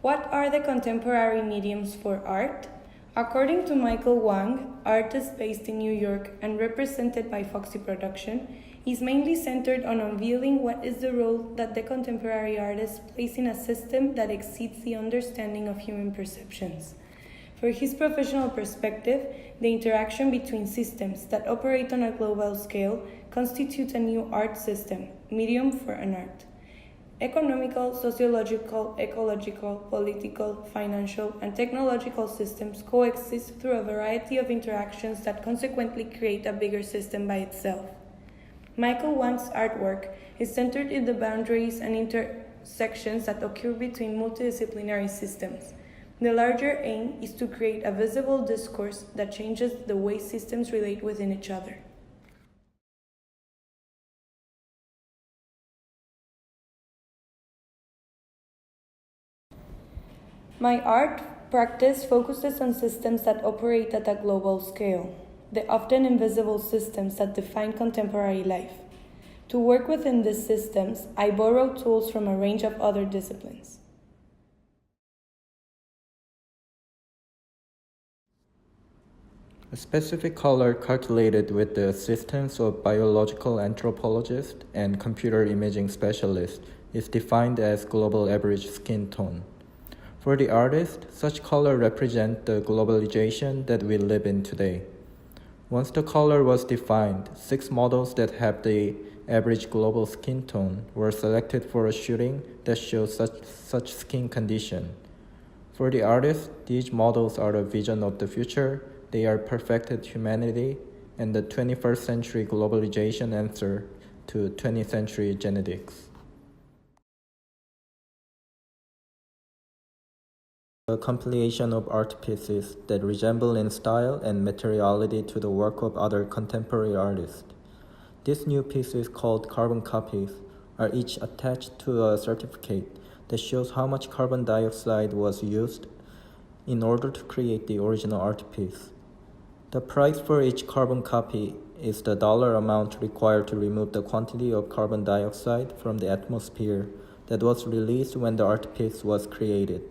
What are the contemporary mediums for art? According to Micheal Wang, artist based in New York and represented by Foxy Production, is mainly centered on unveiling what is the role that the contemporary artist plays in a system that exceeds the understanding of human perceptions. For his professional perspective, the interaction between systems that operate on a global scale constitutes a new art system, medium for an art. Economical, sociological, ecological, political, financial, and technological systems coexist through a variety of interactions that consequently create a bigger system by itself. Micheal Wang's artwork is centered in the boundaries and intersections that occur between multidisciplinary systems. The larger aim is to create a visible discourse that changes the way systems relate within each other. My art practice focuses on systems that operate at a global scale, the often invisible systems that define contemporary life. To work within these systems, I borrow tools from a range of other disciplines. A specific color calculated with the assistance of biological anthropologists and computer imaging specialists is defined as global average skin tone. For the artist, such color represents the globalization that we live in today. Once the color was defined, 6 models that have the average global skin tone were selected for a shooting that shows such skin condition. For the artist, these models are a vision of the future. They are perfected humanity and the 21st century globalization answer to 20th century genetics. A compilation of art pieces that resemble in style and materiality to the work of other contemporary artists. These new pieces, called carbon copies, are each attached to a certificate that shows how much carbon dioxide was used in order to create the original art piece. The price for each carbon copy is the dollar amount required to remove the quantity of carbon dioxide from the atmosphere that was released when the art piece was created.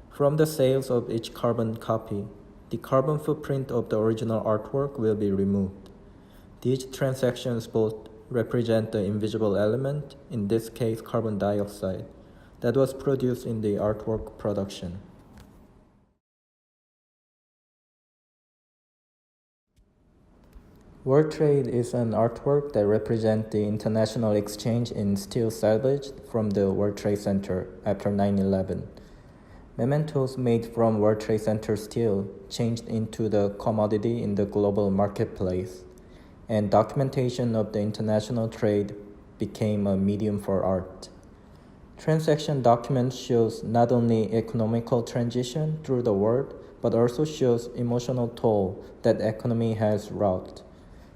From the sales of each carbon copy, the carbon footprint of the original artwork will be removed. These transactions both represent the invisible element, in this case carbon dioxide, that was produced in the artwork production. World trade is an artwork that represents the international exchange in steel salvaged from the World Trade Center after 9/11. Mementos made from World Trade Center steel changed into the commodity in the global marketplace, and documentation of the international trade became a medium for art. Transaction documents shows not only economical transition through the world, but also shows emotional toll that economy has wrought.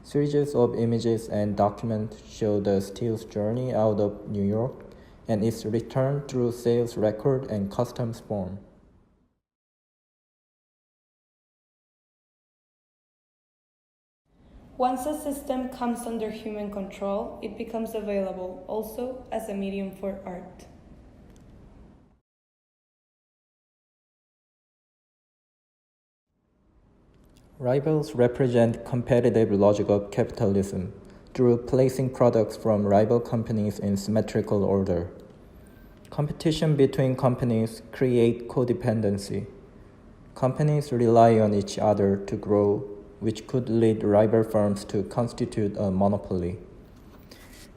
Series of images and documents show the steel's journey out of New York and its return through sales record and customs form. Once a system comes under human control, it becomes available also as a medium for art. Rivals represent competitive logic of capitalism through placing products from rival companies in symmetrical order. Competition between companies create codependency. Companies rely on each other to grow, which could lead rival firms to constitute a monopoly.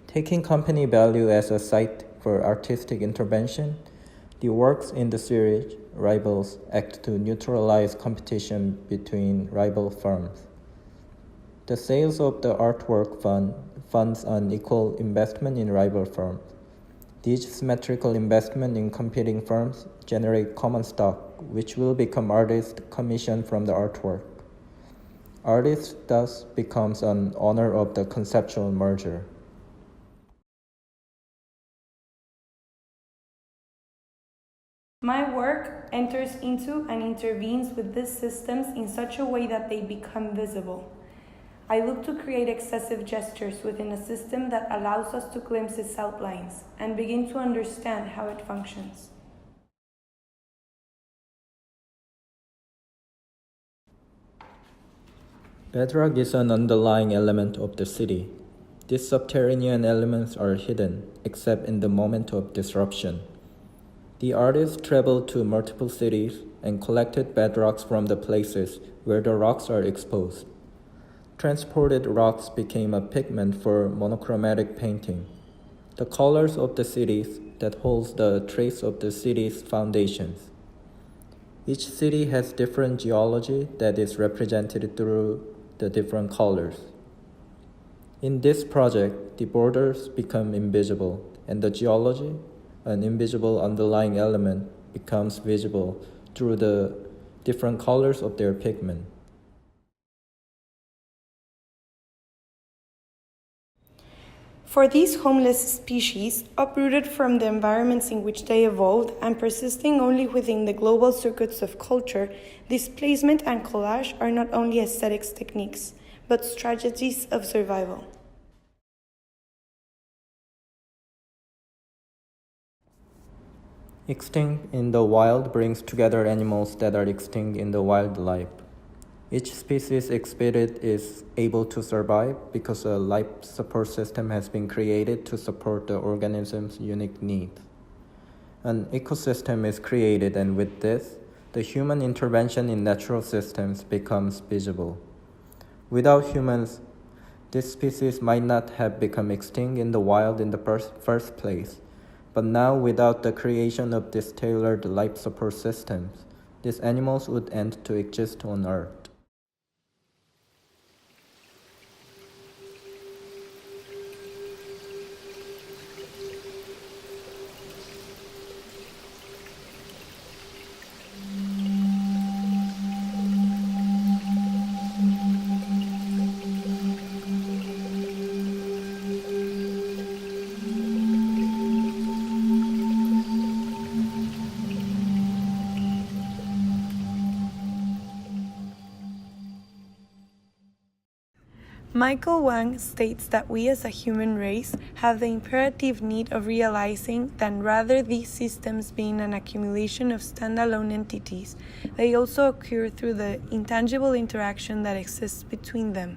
Taking company value as a site for artistic intervention, the works in the series Rivals act to neutralize competition between rival firms. The sales of the artwork funds an equal investment in rival firms. These symmetrical investment in competing firms generate common stock, which will become artist commission from the artwork. Artist thus becomes an owner of the conceptual merger. My work enters into and intervenes with these systems in such a way that they become visible. I look to create excessive gestures within a system that allows us to glimpse its outlines and begin to understand how it functions. Bedrock is an underlying element of the city. These subterranean elements are hidden, except in the moment of disruption. The artists traveled to multiple cities and collected bedrocks from the places where the rocks are exposed. Transported rocks became a pigment for monochromatic painting. The colors of the cities that holds the trace of the city's foundations. Each city has different geology that is represented through the different colors. In this project, the borders become invisible, and the geology, an invisible underlying element, becomes visible through the different colors of their pigment. For these homeless species, uprooted from the environments in which they evolved and persisting only within the global circuits of culture, displacement and collage are not only aesthetics techniques, but strategies of survival. Extinct in the wild brings together animals that are extinct in the wildlife. Each species exhibited is able to survive because a life support system has been created to support the organism's unique needs. An ecosystem is created, and with this, the human intervention in natural systems becomes visible. Without humans, this species might not have become extinct in the wild in the first place. But now, without the creation of these tailored life support systems, these animals would end to exist on Earth. Micheal Wang states that we as a human race have the imperative need of realizing that rather these systems being an accumulation of standalone entities, they also occur through the intangible interaction that exists between them.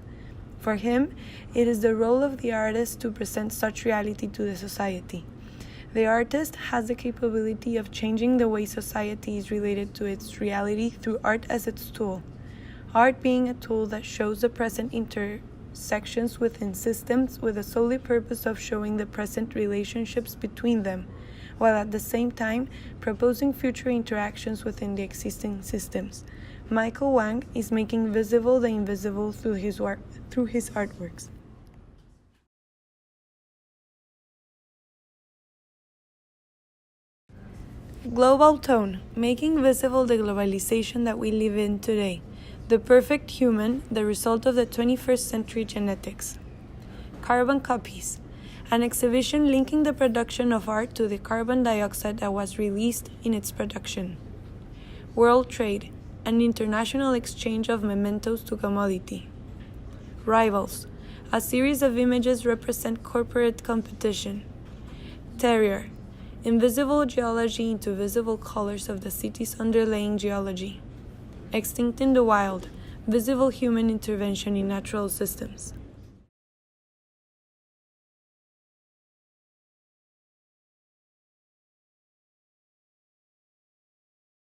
For him, it is the role of the artist to present such reality to the society. The artist has the capability of changing the way society is related to its reality through art as its tool. Art being a tool that shows the present intersections within systems with the solely purpose of showing the present relationships between them, while at the same time proposing future interactions within the existing systems. Micheal Wang is making visible the invisible through his artworks. Global tone, making visible the globalization that we live in today. The perfect human, the result of the 21st century genetics. Carbon copies, an exhibition linking the production of art to the carbon dioxide that was released in its production. World trade, an international exchange of mementos to commodity. Rivals, a series of images represent corporate competition. Terrier, invisible geology into visible colors of the city's underlying geology. Extinct in the wild, visible human intervention in natural systems.